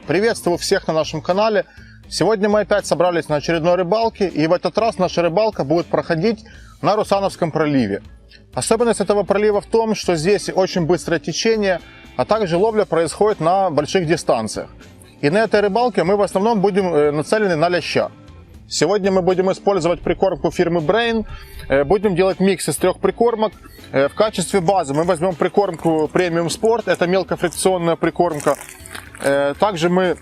Приветствую всех на нашем канале. Сегодня мы опять собрались на очередной рыбалке, и в этот раз наша рыбалка будет проходить на Русановском проливе. Особенность этого пролива в том, что здесь очень быстрое течение, а также ловля происходит на больших дистанциях. И на этой рыбалке мы в основном будем нацелены на леща. Сегодня мы будем использовать прикормку фирмы Brain. Будем делать микс из 3 прикормок. В качестве базы мы возьмем прикормку Premium Sport. Это мелкофрикционная прикормка. Также мы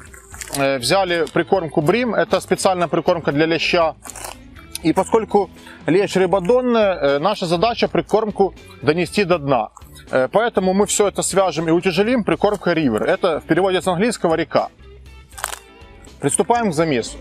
взяли прикормку Brim. Это специальная прикормка для леща. И поскольку лещ рыбодонная, наша задача прикормку донести до дна. Поэтому мы все это свяжем и утяжелим прикормкой River. Это в переводе с английского река. Приступаем к замесу.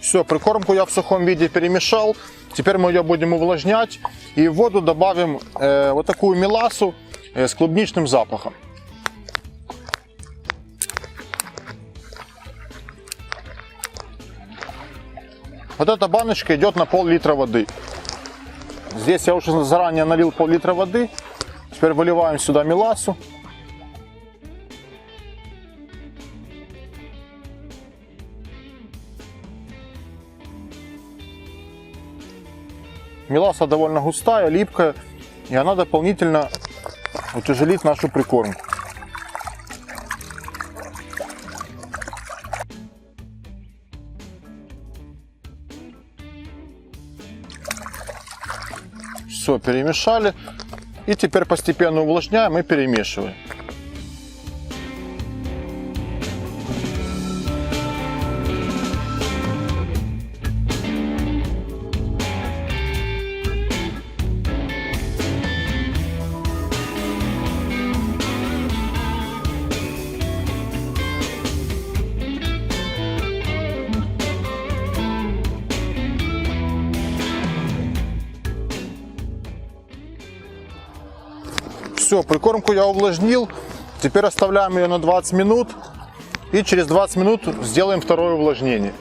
Все, прикормку я в сухом виде перемешал. Теперь мы ее будем увлажнять. И в воду добавим вот такую мелассу с клубничным запахом. Вот эта баночка идет на пол-литра воды. Здесь я уже заранее налил пол-литра воды. Теперь выливаем сюда мелассу. Меласса довольно густая, липкая, и она дополнительно утяжелит нашу прикормку. Все, перемешали. И теперь постепенно увлажняем и перемешиваем. Все, прикормку я увлажнил. Теперь оставляем ее на 20 минут. И через 20 минут сделаем второе увлажнение.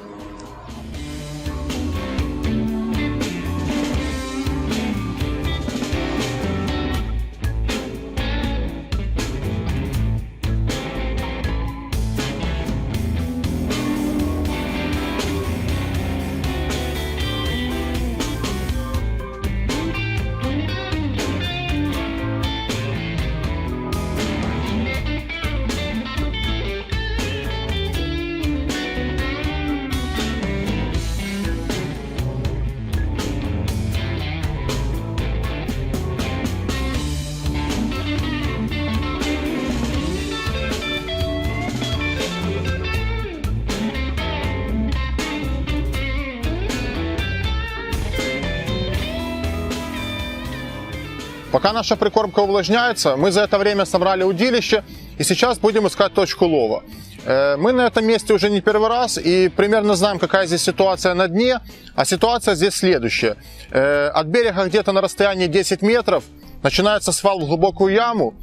Пока наша прикормка увлажняется, мы за это время собрали удилище и сейчас будем искать точку лова. Мы на этом месте уже не первый раз и примерно знаем, какая здесь ситуация на дне. А ситуация здесь следующая. От берега где-то на расстоянии 10 метров начинается свал в глубокую яму,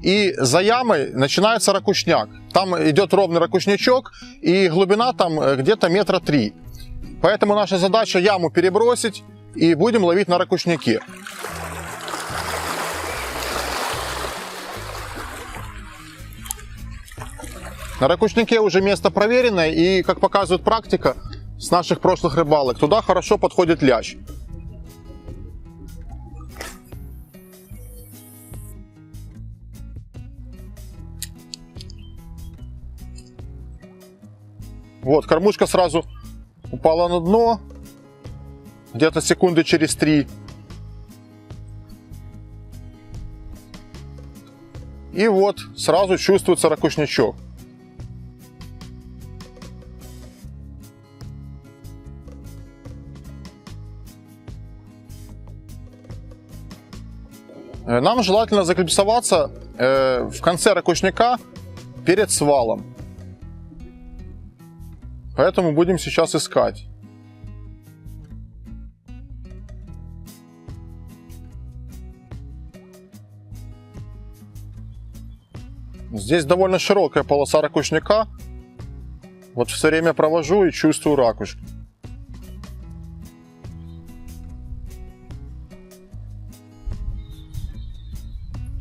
и за ямой начинается ракушняк. Там идет ровный ракушнячок, и глубина там где-то 3 метра. Поэтому наша задача яму перебросить, и будем ловить на ракушняке. На ракушняке уже место проверенное, и, как показывает практика с наших прошлых рыбалок, туда хорошо подходит лящ. Вот, кормушка сразу упала на дно, где-то секунды через 3. И вот, сразу чувствуется ракушнячок. Нам желательно заклипсоваться в конце ракушняка перед свалом. Поэтому будем сейчас искать. Здесь довольно широкая полоса ракушняка. Вот все время провожу и чувствую ракушку.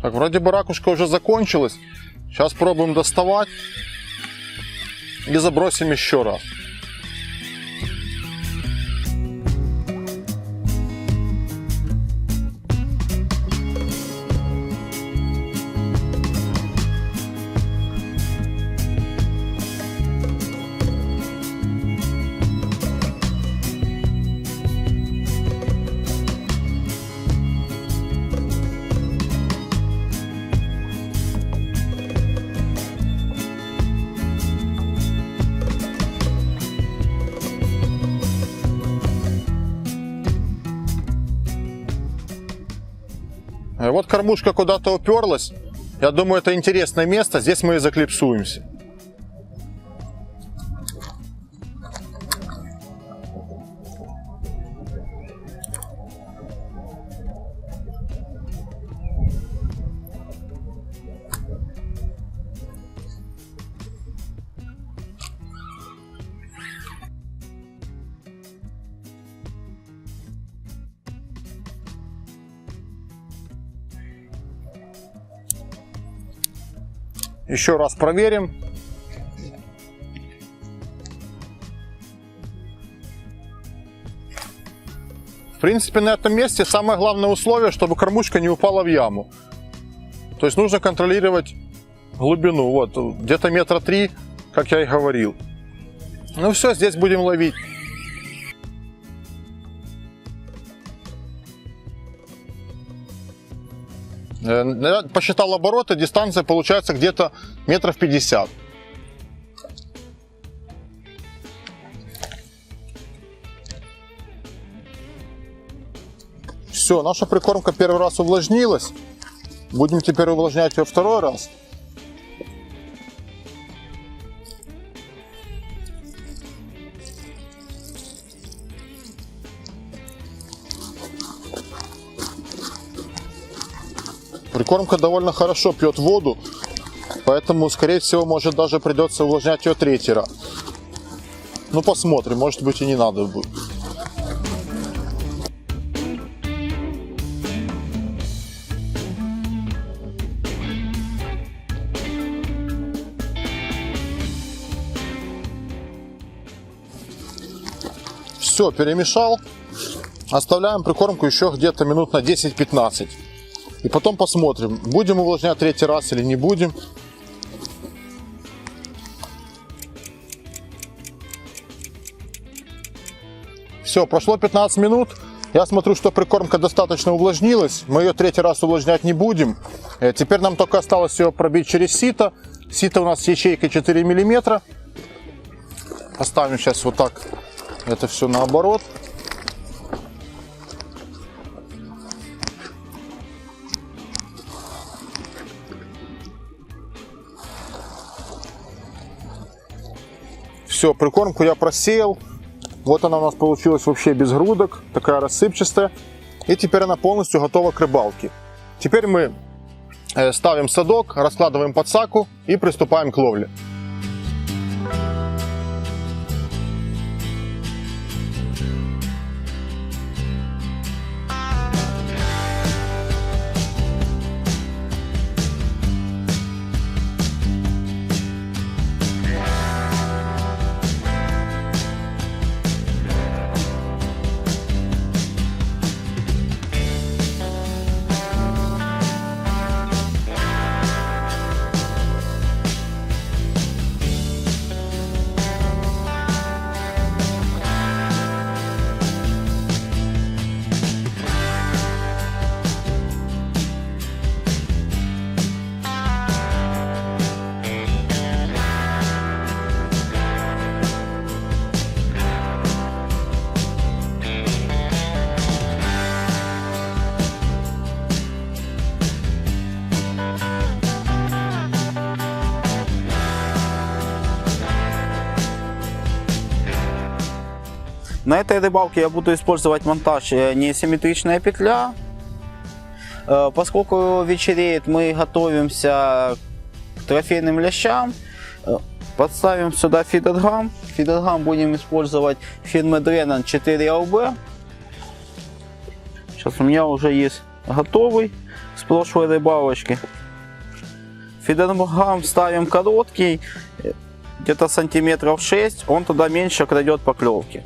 Так, вроде бы ракушка уже закончилась. Сейчас пробуем доставать. И забросим еще раз. Вот кормушка куда-то уперлась. Я думаю, это интересное место. Здесь мы и заклипсуемся. Еще раз проверим. В принципе, на этом месте самое главное условие, чтобы кормушка не упала в яму. То есть нужно контролировать глубину. Вот, где-то 3 метра, как я и говорил. Ну все, здесь будем ловить. Я посчитал обороты, дистанция получается где-то 50 метров. Все, наша прикормка первый раз увлажнилась. Будем теперь увлажнять ее второй раз. Прикормка довольно хорошо пьет воду, поэтому, скорее всего, может даже придется увлажнять ее 3-й раз. Ну, посмотрим, может быть и не надо будет. Все, перемешал. Оставляем прикормку еще где-то минут на 10-15. И потом посмотрим, будем увлажнять 3-й раз или не будем. Все, прошло 15 минут. Я смотрю, что прикормка достаточно увлажнилась. Мы ее 3-й раз увлажнять не будем. Теперь нам только осталось ее пробить через сито. Сито у нас с ячейкой 4 мм. Поставим сейчас вот так это все наоборот. Все, прикормку я просеял. Вот она у нас получилась вообще без грудок, такая рассыпчатая. И теперь она полностью готова к рыбалке. Теперь мы ставим садок, раскладываем подсаку и приступаем к ловле. На этой рыбалке я буду использовать монтаж несимметричная петля. Поскольку вечереет, мы готовимся к трофейным лящам. Подставим сюда фидергам. Фидергам будем использовать фирмы Drennan 4LB. Сейчас у меня уже есть готовый с прошлой рыбалочки. Фидергам ставим короткий, где-то сантиметров 6, он тогда меньше крадет поклевки.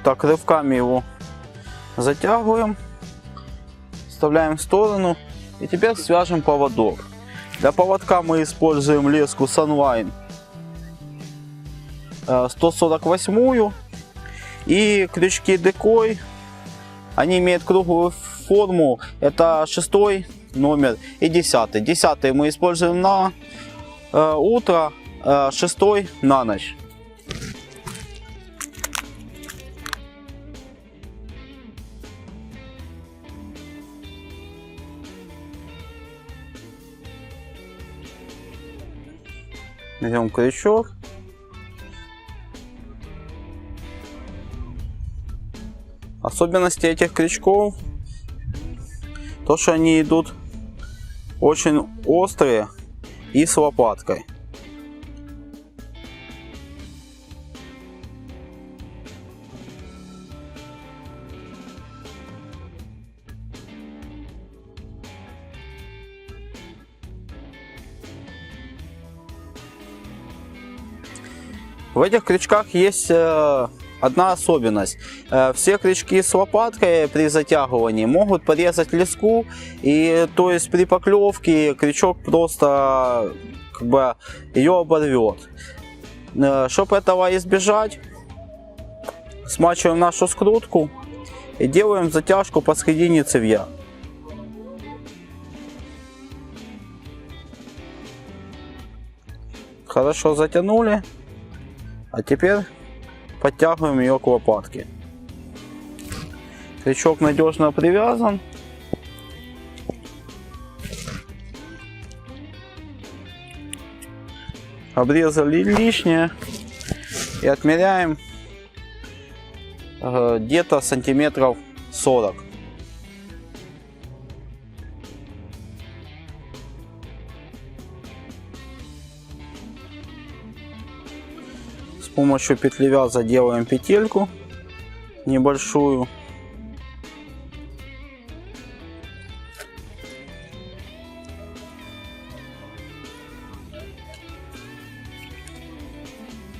Так, рывками его затягиваем, вставляем в сторону и теперь свяжем поводок. Для поводка мы используем леску Sunline 148 и крючки Decoy. Они имеют круглую форму, это 6 номер и 10. 10 мы используем на утро, 6 на ночь. Берем крючок. Особенности этих крючков, то что они идут очень острые и с лопаткой. В этих крючках есть одна особенность. Все крючки с лопаткой при затягивании могут порезать леску, и то есть при поклевке крючок просто как бы ее оборвет. Чтобы этого избежать, смачиваем нашу скрутку и делаем затяжку посередине цевья. Хорошо затянули, а теперь подтягиваем ее к лопатке. Крючок надежно привязан. Обрезали лишнее и отмеряем где-то сантиметров 40. С помощью петлевяза делаем петельку небольшую.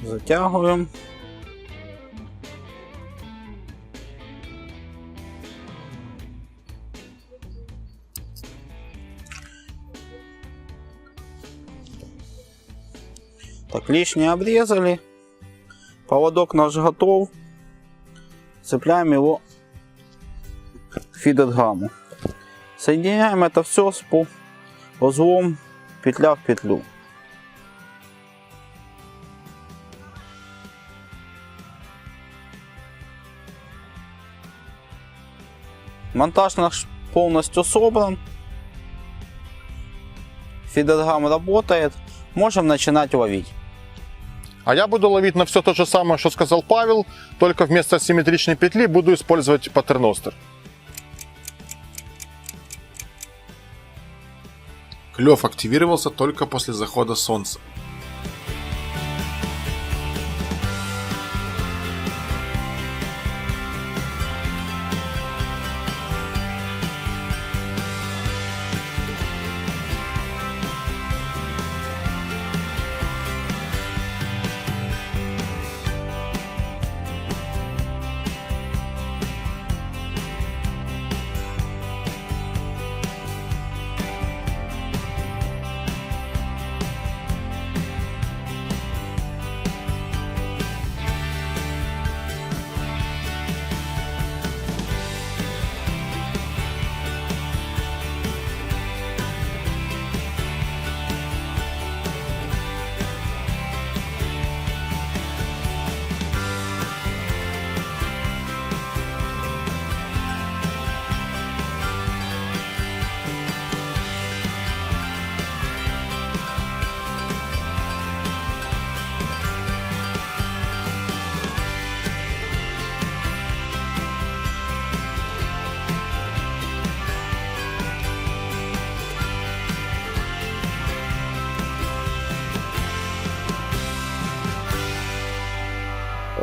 Затягиваем. Так, лишнее обрезали. Поводок наш готов. Цепляем его к фидергаму. Соединяем это все с узлом петля в петлю. Монтаж наш полностью собран. Фидергам работает. Можем начинать ловить. А я буду ловить на все то же самое, что сказал Павел, только вместо симметричной петли буду использовать паттерностер. Клев активировался только после захода солнца.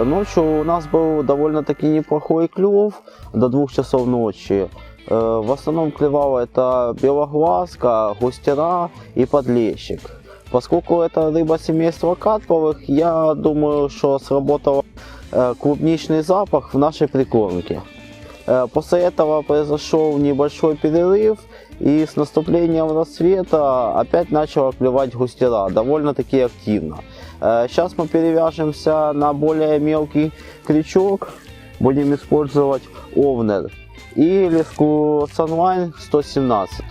Ночью у нас был довольно-таки неплохой клев до 2 часов ночи. В основном клевало это белоглазка, густера и подлещик. Поскольку это рыба семейства карповых, я думаю, что сработал клубничный запах в нашей прикормке. После этого произошел небольшой перерыв, и с наступлением рассвета опять начала клевать густера довольно-таки активно. Сейчас мы перевяжемся на более мелкий крючок, будем использовать овнер и леску Sunline 117.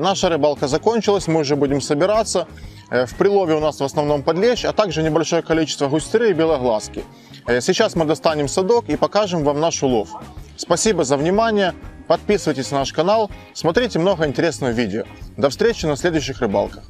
Наша рыбалка закончилась, мы уже будем собираться. В прилове у нас в основном подлещ, а также небольшое количество густеры и белоглазки. Сейчас мы достанем садок и покажем вам наш улов. Спасибо за внимание, подписывайтесь на наш канал, смотрите много интересного видео. До встречи на следующих рыбалках.